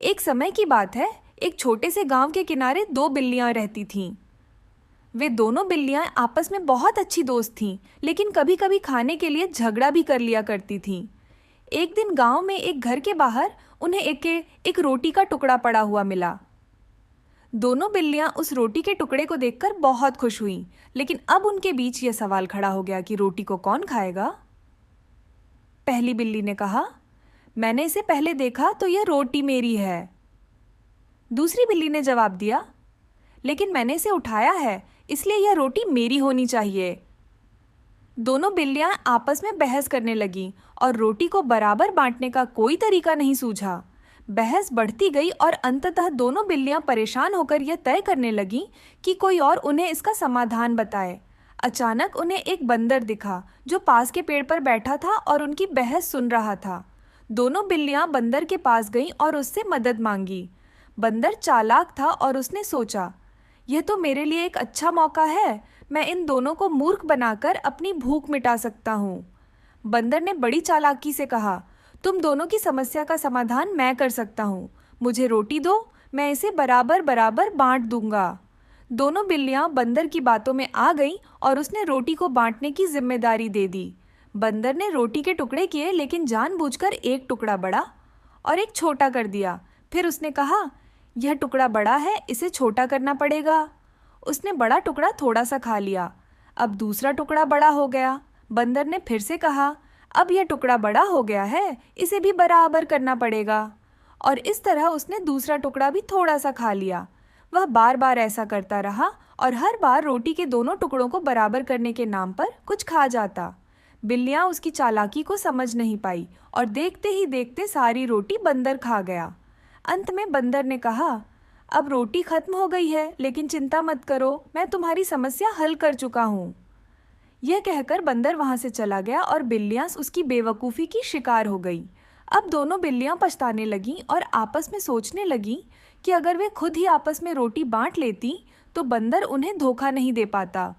एक समय की बात है, एक छोटे से गांव के किनारे दो बिल्लियां रहती थीं। वे दोनों बिल्लियां आपस में बहुत अच्छी दोस्त थीं, लेकिन कभी कभी खाने के लिए झगड़ा भी कर लिया करती थीं। एक दिन गांव में एक घर के बाहर उन्हें एक रोटी का टुकड़ा पड़ा हुआ मिला। दोनों बिल्लियां उस रोटी के टुकड़े को देखकर बहुत खुश हुईं, लेकिन अब उनके बीच यह सवाल खड़ा हो गया कि रोटी को कौन खाएगा। पहली बिल्ली ने कहा, मैंने इसे पहले देखा तो यह रोटी मेरी है। दूसरी बिल्ली ने जवाब दिया, लेकिन मैंने इसे उठाया है, इसलिए यह रोटी मेरी होनी चाहिए। दोनों बिल्लियां आपस में बहस करने लगीं और रोटी को बराबर बांटने का कोई तरीका नहीं सूझा। बहस बढ़ती गई और अंततः दोनों बिल्लियां परेशान होकर यह तय करने लगीं कि कोई और उन्हें इसका समाधान बताए। अचानक उन्हें एक बंदर दिखा जो पास के पेड़ पर बैठा था और उनकी बहस सुन रहा था। दोनों बिल्लियां बंदर के पास गईं और उससे मदद मांगी। बंदर चालाक था और उसने सोचा, यह तो मेरे लिए एक अच्छा मौका है, मैं इन दोनों को मूर्ख बनाकर अपनी भूख मिटा सकता हूँ। बंदर ने बड़ी चालाकी से कहा, तुम दोनों की समस्या का समाधान मैं कर सकता हूँ। मुझे रोटी दो, मैं इसे बराबर बराबर बांट दूंगा। दोनों बिल्लियां बंदर की बातों में आ गईं और उसने रोटी को बांटने की जिम्मेदारी दे दी। बंदर ने रोटी के टुकड़े किए, लेकिन जानबूझकर एक टुकड़ा बड़ा और एक छोटा कर दिया। फिर उसने कहा, यह टुकड़ा बड़ा है, इसे छोटा करना पड़ेगा। उसने बड़ा टुकड़ा थोड़ा सा खा लिया। अब दूसरा टुकड़ा बड़ा हो गया। बंदर ने फिर से कहा, अब यह टुकड़ा बड़ा हो गया है, इसे भी बराबर करना पड़ेगा। और इस तरह उसने दूसरा टुकड़ा भी थोड़ा सा खा लिया। वह बार बार ऐसा करता रहा और हर बार रोटी के दोनों टुकड़ों को बराबर करने के नाम पर कुछ खा जाता। बिल्लियां उसकी चालाकी को समझ नहीं पाई और देखते ही देखते सारी रोटी बंदर खा गया। अंत में बंदर ने कहा, अब रोटी खत्म हो गई है, लेकिन चिंता मत करो, मैं तुम्हारी समस्या हल कर चुका हूँ। यह कहकर बंदर वहां से चला गया और बिल्लियां उसकी बेवकूफ़ी की शिकार हो गई। अब दोनों बिल्लियां पछताने लगीं और आपस में सोचने लगीं कि अगर वे खुद ही आपस में रोटी बांट लेती तो बंदर उन्हें धोखा नहीं दे पाता।